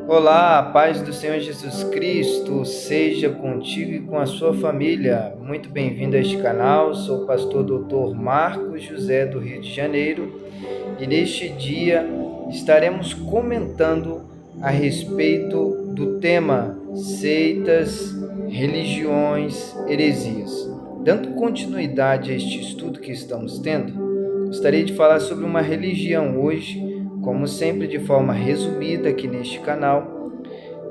Olá, a paz do Senhor Jesus Cristo seja contigo e com a sua família. Muito bem-vindo a este canal. Sou o pastor Dr. Marcos José do Rio de Janeiro e neste dia estaremos comentando a respeito do tema seitas, religiões, heresias. Dando continuidade a este estudo que estamos tendo, gostaria de falar sobre uma religião hoje. Como sempre, de forma resumida aqui neste canal,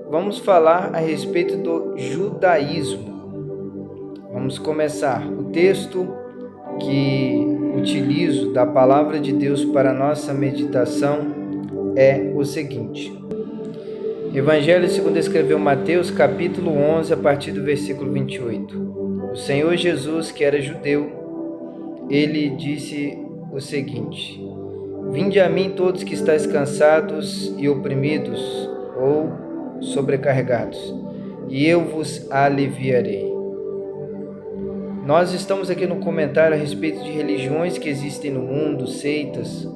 vamos falar a respeito do judaísmo. Vamos começar. O texto que utilizo da palavra de Deus para nossa meditação é o seguinte. Evangelho segundo escreveu Mateus, capítulo 11, a partir do versículo 28. O Senhor Jesus, que era judeu, ele disse o seguinte: Vinde a mim todos que estáis cansados e oprimidos ou sobrecarregados, e eu vos aliviarei. Nós estamos aqui no comentário a respeito de religiões que existem no mundo, seitas,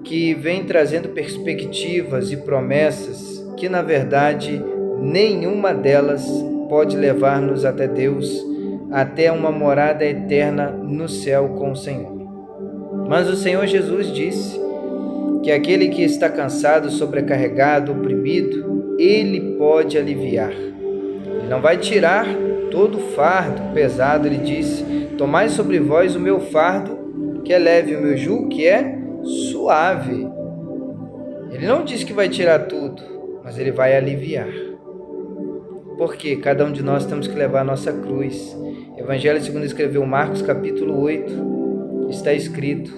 que vêm trazendo perspectivas e promessas que, na verdade, nenhuma delas pode levar-nos até Deus, até uma morada eterna no céu com o Senhor. Mas o Senhor Jesus disse que aquele que está cansado, sobrecarregado, oprimido, Ele pode aliviar. Ele não vai tirar todo o fardo pesado. Ele disse: Tomai sobre vós o meu fardo, que é leve, o meu jugo, que é suave. Ele não disse que vai tirar tudo, mas Ele vai aliviar. Porque cada um de nós temos que levar a nossa cruz. Evangelho segundo escreveu Marcos, capítulo 8, está escrito: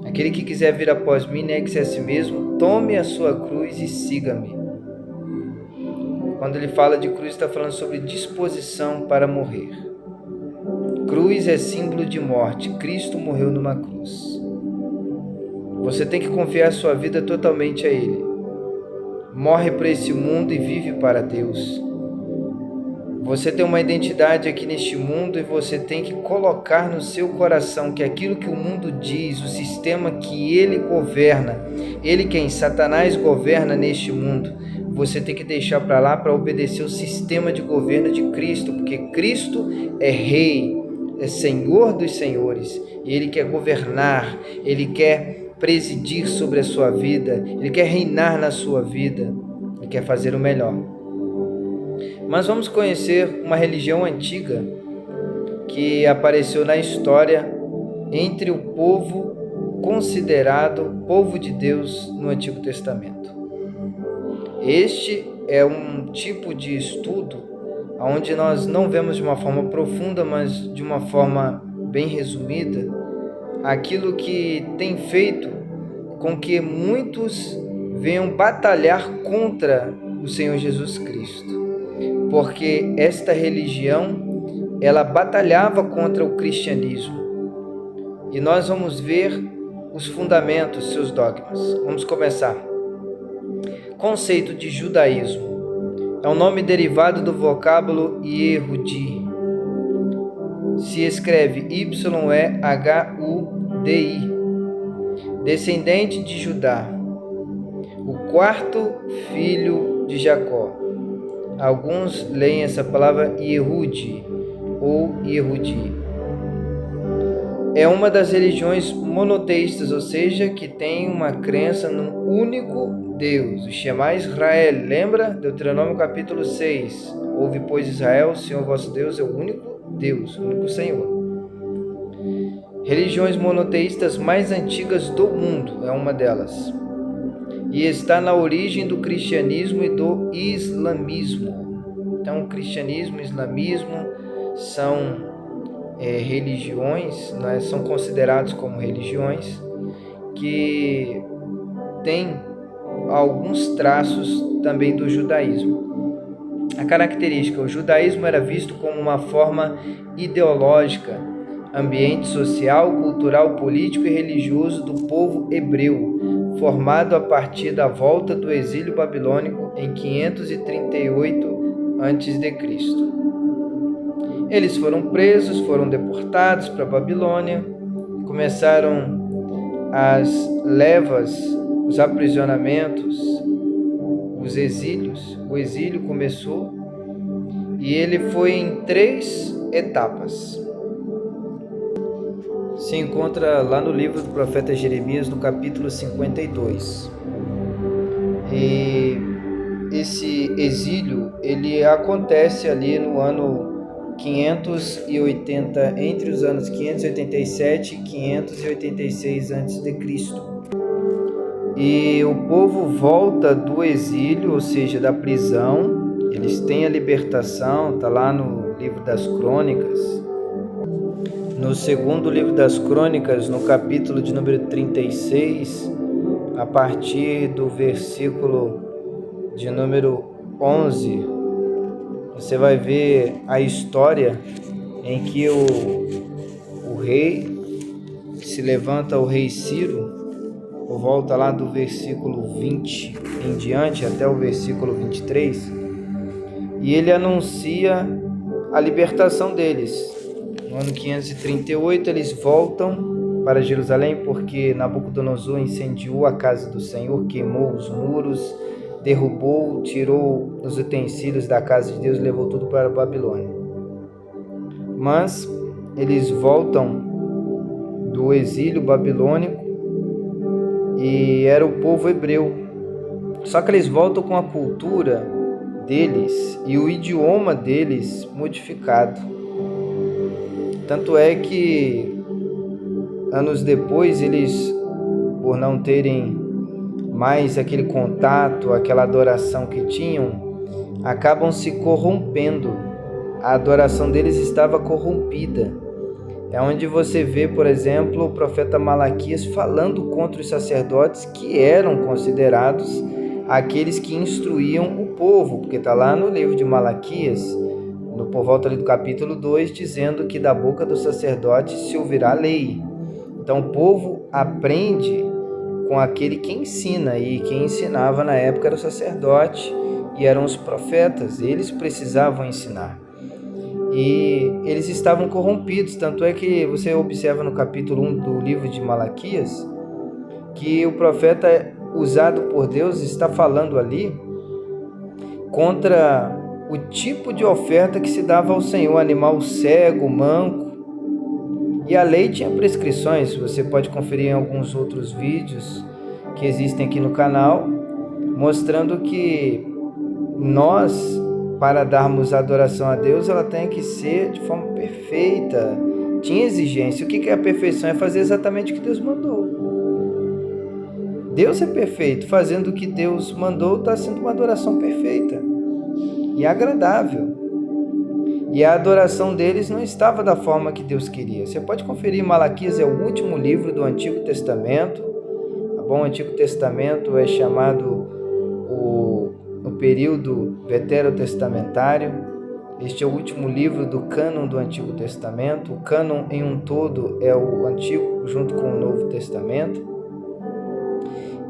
Aquele que quiser vir após mim, negue-se a si mesmo, tome a sua cruz e siga-me. Quando ele fala de cruz, está falando sobre disposição para morrer. Cruz é símbolo de morte. Cristo morreu numa cruz. Você tem que confiar sua vida totalmente a Ele. Morre para esse mundo e vive para Deus. Você tem uma identidade aqui neste mundo e você tem que colocar no seu coração que aquilo que o mundo diz, o sistema que ele governa, ele quem? Satanás governa neste mundo, você tem que deixar para lá para obedecer o sistema de governo de Cristo, porque Cristo é Rei, é Senhor dos Senhores, e Ele quer governar, Ele quer presidir sobre a sua vida, Ele quer reinar na sua vida, Ele quer fazer o melhor. Mas vamos conhecer uma religião antiga que apareceu na história entre o povo considerado povo de Deus no Antigo Testamento. Este é um tipo de estudo onde nós não vemos de uma forma profunda, mas de uma forma bem resumida, aquilo que tem feito com que muitos venham batalhar contra o Senhor Jesus Cristo. Porque esta religião, ela batalhava contra o cristianismo. E nós vamos ver os fundamentos, seus dogmas. Vamos começar. Conceito de judaísmo. É um nome derivado do vocábulo Yehudi. Se escreve Y-E-H-U-D-I. Descendente de Judá. O quarto filho de Jacó. Alguns leem essa palavra Yehudi ou Yehudi. É uma das religiões monoteístas, ou seja, que tem uma crença num único Deus. O Shema Israel, lembra? Deuteronômio capítulo 6. Ouve, pois, Israel, o Senhor vosso Deus é o único Deus, o único Senhor. Religiões monoteístas mais antigas do mundo é uma delas. E está na origem do cristianismo e do islamismo. Então, cristianismo e islamismo são religiões, né, são considerados como religiões que têm alguns traços também do judaísmo. A característica: o judaísmo era visto como uma forma ideológica, ambiente social, cultural, político e religioso do povo hebreu, formado a partir da volta do exílio babilônico em 538 a.C. Eles foram presos, foram deportados para a Babilônia, começaram as levas, os aprisionamentos, os os exílios. O exílio começou e ele foi em 3 etapas. Se encontra lá no livro do profeta Jeremias, no capítulo 52. E esse exílio, ele acontece ali no ano 580, entre os anos 587 e 586 a.C. E o povo volta do exílio, ou seja, da prisão. Eles têm a libertação, está lá no livro das Crônicas. No segundo livro das Crônicas, no capítulo de número 36, a partir do versículo de número 11, você vai ver a história em que o rei se levanta, o rei Ciro, por volta lá do versículo 20 em diante até o versículo 23, e ele anuncia a libertação deles. No ano 538 eles voltam para Jerusalém porque Nabucodonosor incendiou a casa do Senhor, queimou os muros, derrubou, tirou os utensílios da casa de Deus e levou tudo para a Babilônia. Mas eles voltam do exílio babilônico e era o povo hebreu. Só que eles voltam com a cultura deles e o idioma deles modificado. Tanto é que anos depois eles, por não terem mais aquele contato, aquela adoração que tinham, acabam se corrompendo. A adoração deles estava corrompida. É onde você vê, por exemplo, o profeta Malaquias falando contra os sacerdotes que eram considerados aqueles que instruíam o povo, porque está lá no livro de Malaquias, por volta ali do capítulo 2, dizendo que da boca do sacerdote se ouvirá a lei. Então o povo aprende com aquele que ensina, e quem ensinava na época era o sacerdote e eram os profetas, eles precisavam ensinar. E eles estavam corrompidos, tanto é que você observa no capítulo 1 do livro de Malaquias, que o profeta usado por Deus está falando ali contra o tipo de oferta que se dava ao Senhor, animal cego, manco. E a lei tinha prescrições, você pode conferir em alguns outros vídeos que existem aqui no canal, mostrando que nós, para darmos adoração a Deus, ela tem que ser de forma perfeita. Tinha exigência. O que é a perfeição? É fazer exatamente o que Deus mandou. Deus é perfeito. Fazendo o que Deus mandou, está sendo uma adoração perfeita e agradável. E a adoração deles não estava da forma que Deus queria. Você pode conferir, Malaquias é o último livro do Antigo Testamento. Tá bom? O Antigo Testamento é chamado o período veterotestamentário. Este é o último livro do cânon do Antigo Testamento. O cânon em um todo é o Antigo junto com o Novo Testamento.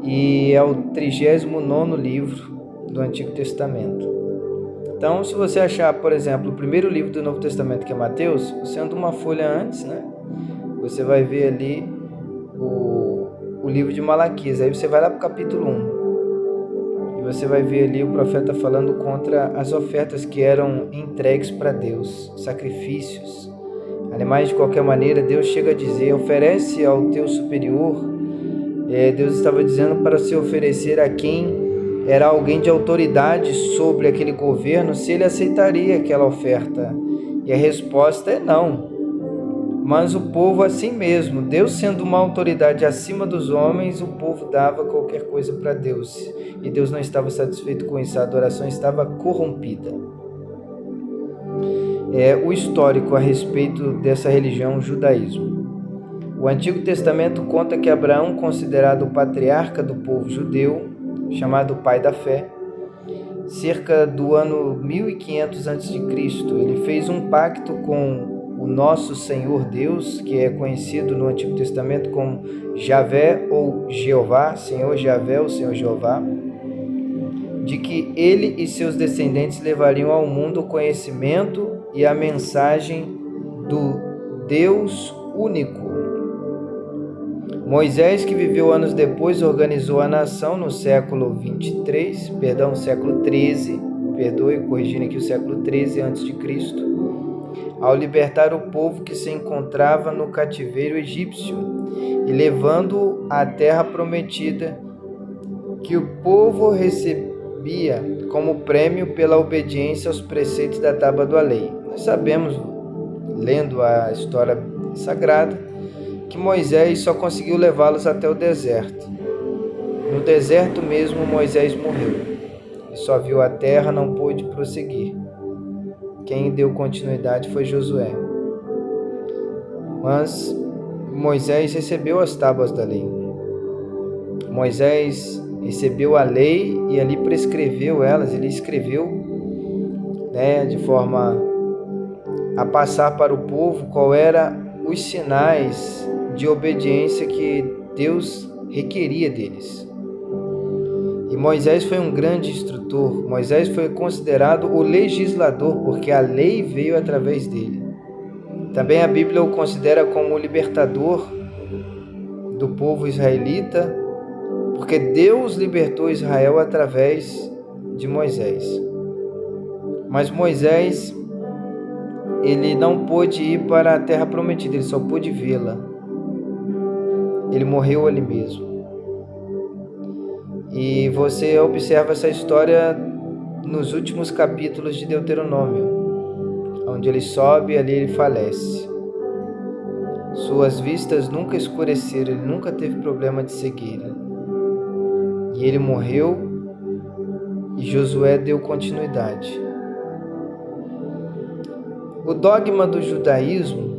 E é o 39º livro do Antigo Testamento. Então, se você achar, por exemplo, o primeiro livro do Novo Testamento, que é Mateus, você anda uma folha antes, né? Você vai ver ali o livro de Malaquias. Aí você vai lá para o capítulo 1. E você vai ver ali o profeta falando contra as ofertas que eram entregues para Deus, sacrifícios, animais de qualquer maneira. Deus chega a dizer, oferece ao teu superior. Deus estava dizendo para se oferecer a quem era alguém de autoridade sobre aquele governo, se ele aceitaria aquela oferta. E a resposta é não. Mas o povo assim mesmo, Deus sendo uma autoridade acima dos homens, o povo dava qualquer coisa para Deus. E Deus não estava satisfeito com isso, a adoração estava corrompida. O histórico a respeito dessa religião, o judaísmo. O Antigo Testamento conta que Abraão, considerado o patriarca do povo judeu, chamado pai da fé, cerca do ano 1500 a.C., ele fez um pacto com o nosso Senhor Deus, que é conhecido no Antigo Testamento como Javé ou Jeová, Senhor Javé ou Senhor Jeová, de que ele e seus descendentes levariam ao mundo o conhecimento e a mensagem do Deus único. Moisés, que viveu anos depois, organizou a nação no século 13, corrigindo aqui, o século 13 a.C., ao libertar o povo que se encontrava no cativeiro egípcio e levando-o à terra prometida, que o povo recebia como prêmio pela obediência aos preceitos da Tábua da Lei. Nós sabemos, lendo a história sagrada, que Moisés só conseguiu levá-los até o deserto. No deserto mesmo, Moisés morreu. Ele só viu a terra, não pôde prosseguir. Quem deu continuidade foi Josué. Mas Moisés recebeu as tábuas da lei. Moisés recebeu a lei e ali prescreveu elas. Ele escreveu, de forma a passar para o povo qual era os sinais de obediência que Deus requeria deles. E Moisés foi um grande instrutor. Moisés foi considerado o legislador, porque a lei veio através dele. Também a Bíblia o considera como o libertador do povo israelita, porque Deus libertou Israel através de Moisés. Mas Moisés, ele não pôde ir para a terra prometida, ele só pôde vê-la. Ele morreu ali mesmo. E você observa essa história nos últimos capítulos de Deuteronômio, onde ele sobe e ali ele falece. Suas vistas nunca escureceram, ele nunca teve problema de cegueira. E ele morreu e Josué deu continuidade. O dogma do judaísmo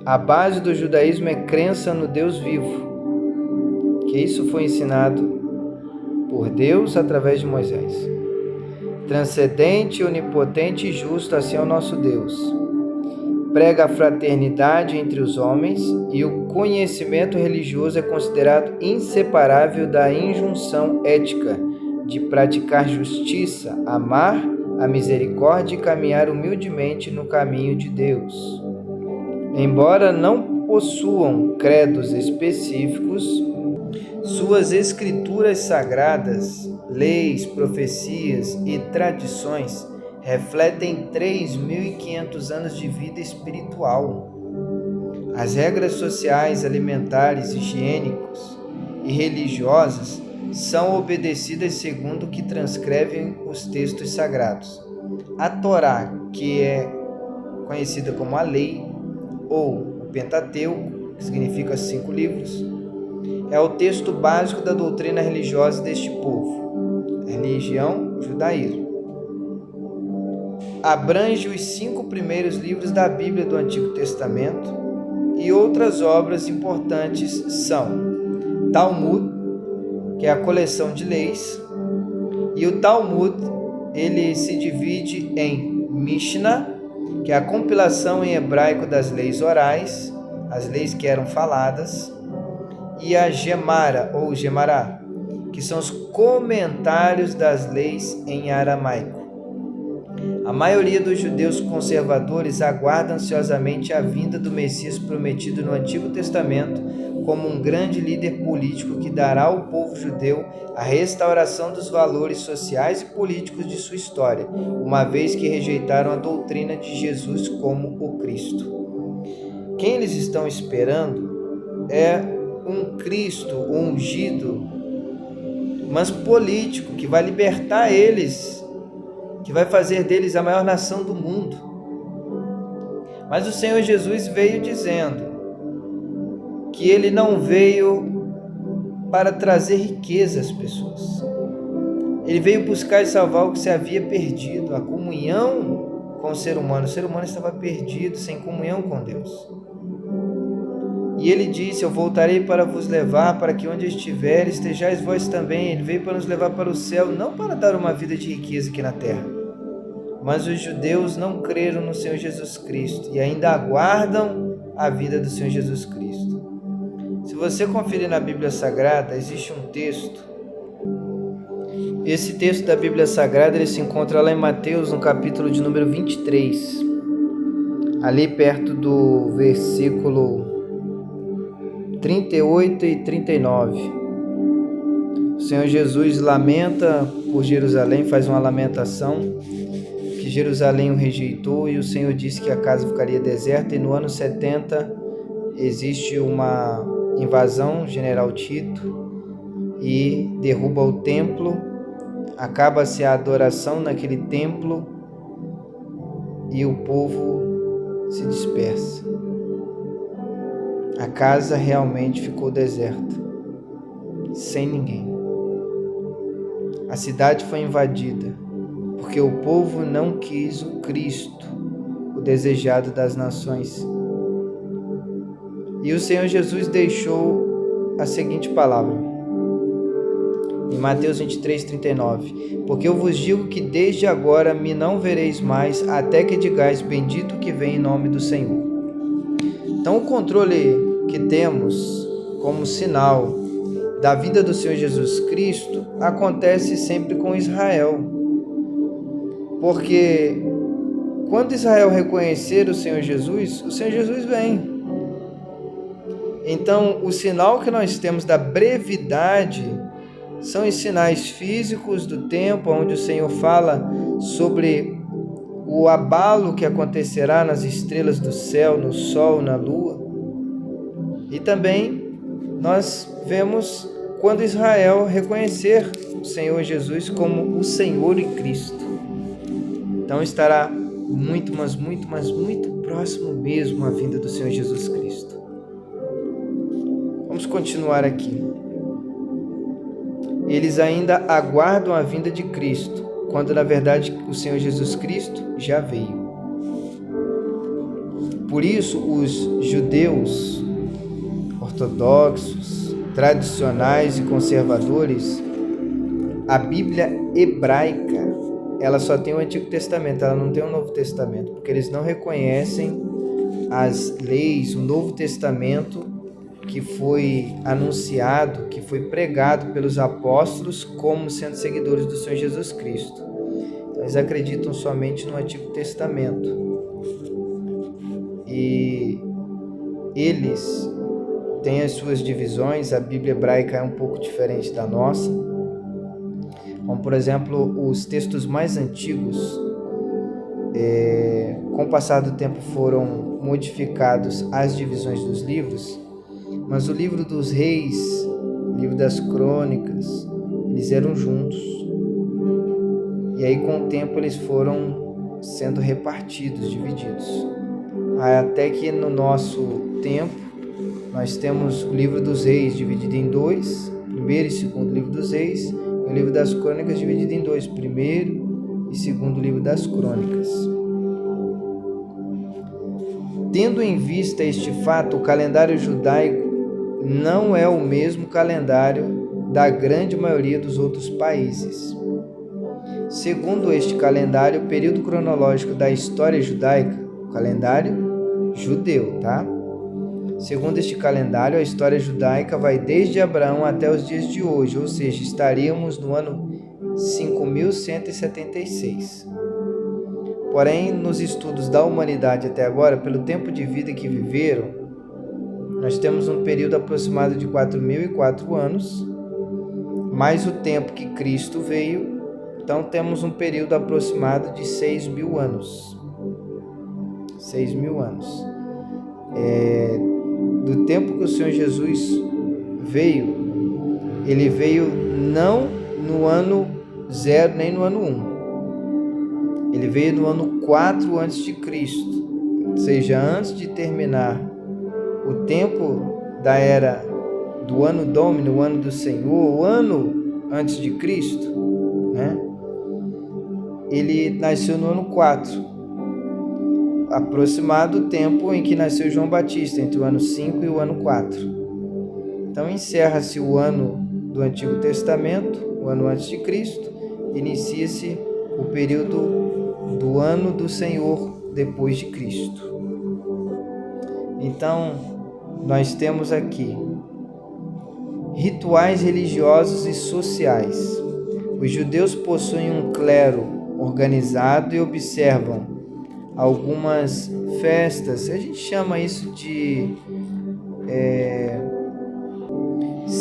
a base do judaísmo é crença no Deus vivo, que isso foi ensinado por Deus através de Moisés. Transcendente, onipotente e justo, assim é o nosso Deus. Prega a fraternidade entre os homens e o conhecimento religioso é considerado inseparável da injunção ética de praticar justiça, amar a misericórdia e caminhar humildemente no caminho de Deus. Embora não possuam credos específicos, suas escrituras sagradas, leis, profecias e tradições refletem 3.500 anos de vida espiritual. As regras sociais, alimentares, higiênicas e religiosas são obedecidas segundo o que transcrevem os textos sagrados. A Torá, que é conhecida como a lei, ou o Pentateuco, que significa 5 livros, é o texto básico da doutrina religiosa deste povo, religião, judaísmo. Abrange os 5 primeiros livros da Bíblia do Antigo Testamento e outras obras importantes são Talmud, que é a coleção de leis, e o Talmud ele se divide em Mishnah, que é a compilação em hebraico das leis orais, as leis que eram faladas, e a Gemara, ou Gemará, que são os comentários das leis em aramaico. A maioria dos judeus conservadores aguarda ansiosamente a vinda do Messias prometido no Antigo Testamento como um grande líder político que dará ao povo judeu a restauração dos valores sociais e políticos de sua história, uma vez que rejeitaram a doutrina de Jesus como o Cristo. Quem eles estão esperando é um Cristo ungido, mas político, que vai libertar eles, que vai fazer deles a maior nação do mundo. Mas o Senhor Jesus veio dizendo que ele não veio para trazer riqueza às pessoas. Ele veio buscar e salvar o que se havia perdido, a comunhão com o ser humano. O ser humano estava perdido, sem comunhão com Deus. E ele disse: eu voltarei para vos levar, para que onde estiver estejais vós também. Ele veio para nos levar para o céu, não para dar uma vida de riqueza aqui na terra. Mas os judeus não creram no Senhor Jesus Cristo e ainda aguardam a vida do Senhor Jesus Cristo. Se você conferir na Bíblia Sagrada, existe um texto. Esse texto da Bíblia Sagrada ele se encontra lá em Mateus, no capítulo de número 23. Ali perto do versículo 38 e 39. O Senhor Jesus lamenta por Jerusalém, faz uma lamentação que Jerusalém o rejeitou, e o Senhor disse que a casa ficaria deserta, e no ano 70 existe uma invasão, general Tito, e derruba o templo, acaba-se a adoração naquele templo e o povo se dispersa. A casa realmente ficou deserta, sem ninguém. A cidade foi invadida, porque o povo não quis o Cristo, o desejado das nações. E o Senhor Jesus deixou a seguinte palavra, em Mateus 23, 39. Porque eu vos digo que desde agora me não vereis mais, até que digais, bendito que vem em nome do Senhor. Então o controle que temos como sinal da vida do Senhor Jesus Cristo acontece sempre com Israel. Porque quando Israel reconhecer o Senhor Jesus vem. Então, o sinal que nós temos da brevidade são os sinais físicos do tempo, onde o Senhor fala sobre o abalo que acontecerá nas estrelas do céu, no sol, na lua. E também nós vemos quando Israel reconhecer o Senhor Jesus como o Senhor e Cristo. Então estará muito próximo mesmo a vinda do Senhor Jesus Cristo. Vamos continuar aqui. Eles ainda aguardam a vinda de Cristo, quando na verdade o Senhor Jesus Cristo já veio. Por isso, os judeus ortodoxos, tradicionais e conservadores, a Bíblia hebraica, ela só tem o Antigo Testamento, ela não tem o Novo Testamento, porque eles não reconhecem as leis, o Novo Testamento que foi anunciado, que foi pregado pelos apóstolos como sendo seguidores do Senhor Jesus Cristo. Então, eles acreditam somente no Antigo Testamento. E eles têm as suas divisões, a Bíblia hebraica é um pouco diferente da nossa. Como, por exemplo, os textos mais antigos, com o passar do tempo foram modificados as divisões dos livros, mas o livro dos reis, o livro das crônicas, eles eram juntos. E aí com o tempo eles foram sendo repartidos, divididos. Até que no nosso tempo nós temos o livro dos reis dividido em dois, primeiro e segundo livro dos reis, e o livro das crônicas dividido em dois, primeiro e segundo livro das crônicas. Tendo em vista este fato, o calendário judaico não é o mesmo calendário da grande maioria dos outros países. Segundo este calendário, o período cronológico da história judaica, o calendário judeu, tá? Segundo este calendário, a história judaica vai desde Abraão até os dias de hoje, ou seja, estaríamos no ano 5176. Porém, nos estudos da humanidade até agora, pelo tempo de vida que viveram, nós temos um período aproximado de 4.004 anos, mais o tempo que Cristo veio, então temos um período aproximado de 6.000 anos. 6.000 anos. Do tempo que o Senhor Jesus veio, ele veio não no ano 0 nem no ano 1. Ele veio no ano 4 a.C., ou seja, antes de terminar o tempo da era do ano Domini, o ano do Senhor, o ano antes de Cristo, né? Ele nasceu no ano 4, aproximado do tempo em que nasceu João Batista, entre o ano 5 e o ano 4. Então encerra-se o ano do Antigo Testamento, o ano antes de Cristo, inicia-se o período do ano do Senhor depois de Cristo. Então, nós temos aqui rituais religiosos e sociais. Os judeus possuem um clero organizado e observam algumas festas. A gente chama isso de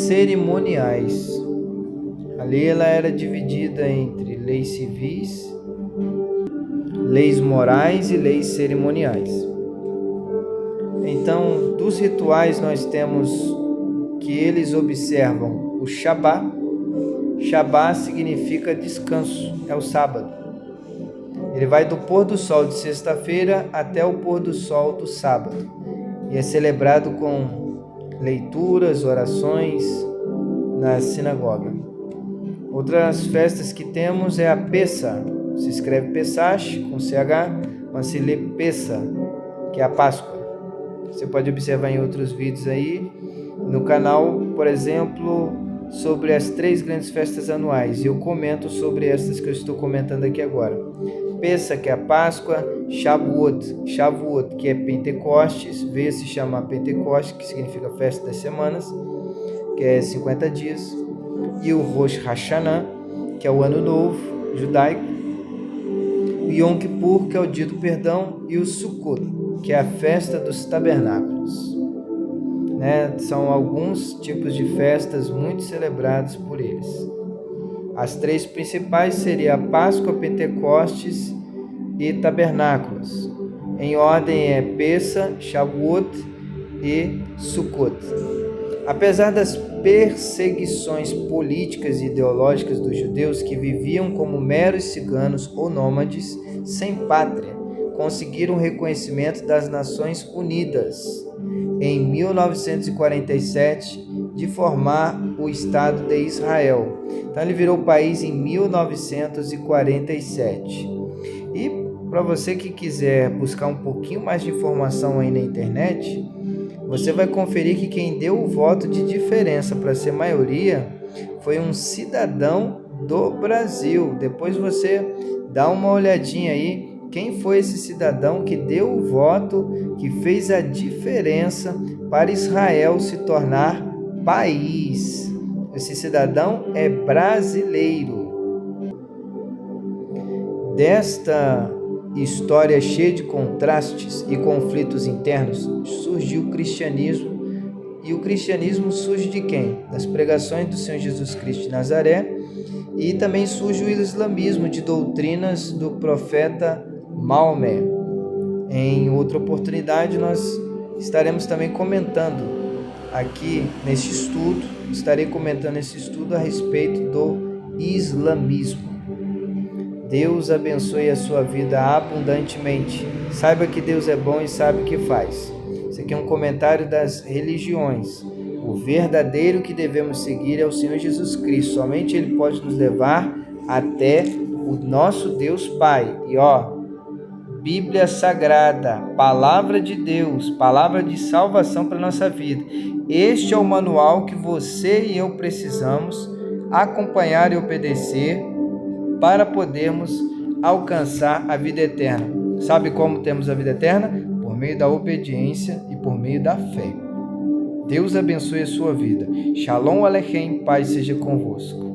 cerimoniais. A lei ela era dividida entre leis civis, leis morais e leis cerimoniais. Então, dos rituais nós temos que eles observam o Shabá. Shabá significa descanso, é o sábado. Ele vai do pôr do sol de sexta-feira até o pôr do sol do sábado. E é celebrado com leituras, orações na sinagoga. Outras festas que temos é a Pessa. Se escreve Pesach com CH, mas se lê Pessa, que é a Páscoa. Você pode observar em outros vídeos aí no canal, por exemplo, sobre as 3 grandes festas anuais. E eu comento sobre estas que eu estou comentando aqui agora. Pessa, que é a Páscoa, Shavuot, que é Pentecostes, veio se chamar Pentecostes, que significa Festa das Semanas, que é 50 dias, e o Rosh Hashanah, que é o Ano Novo judaico, o Yom Kippur, que é o Dia do Perdão, e o Sukkot, que é a Festa dos Tabernáculos. São alguns tipos de festas muito celebradas por eles. As 3 principais seriam a Páscoa, Pentecostes e Tabernáculos. Em ordem é Pessa, Shavuot e Sukkot. Apesar das perseguições políticas e ideológicas dos judeus que viviam como meros ciganos ou nômades sem pátria, conseguiram o reconhecimento das Nações Unidas em 1947 de formar o Estado de Israel. Então ele virou país em 1947. E para você que quiser buscar um pouquinho mais de informação aí na internet, você vai conferir que quem deu o voto de diferença para ser maioria foi um cidadão do Brasil. Depois você dá uma olhadinha aí, quem foi esse cidadão que deu o voto, que fez a diferença para Israel se tornar país. Esse cidadão é brasileiro. Desta história cheia de contrastes e conflitos internos, surgiu o cristianismo. E o cristianismo surge de quem? Das pregações do Senhor Jesus Cristo de Nazaré. E também surge o islamismo de doutrinas do profeta Maomé. Em outra oportunidade nós estaremos também comentando aqui nesse estudo, estarei comentando esse estudo a respeito do islamismo. Deus abençoe a sua vida abundantemente. Saiba que Deus é bom e sabe o que faz. Esse aqui é um comentário das religiões. O verdadeiro que devemos seguir é o Senhor Jesus Cristo. Somente Ele pode nos levar até o nosso Deus Pai. E Bíblia Sagrada, Palavra de Deus, Palavra de salvação para a nossa vida. Este é o manual que você e eu precisamos acompanhar e obedecer para podermos alcançar a vida eterna. Sabe como temos a vida eterna? Por meio da obediência e por meio da fé. Deus abençoe a sua vida. Shalom Aleichem, paz seja convosco.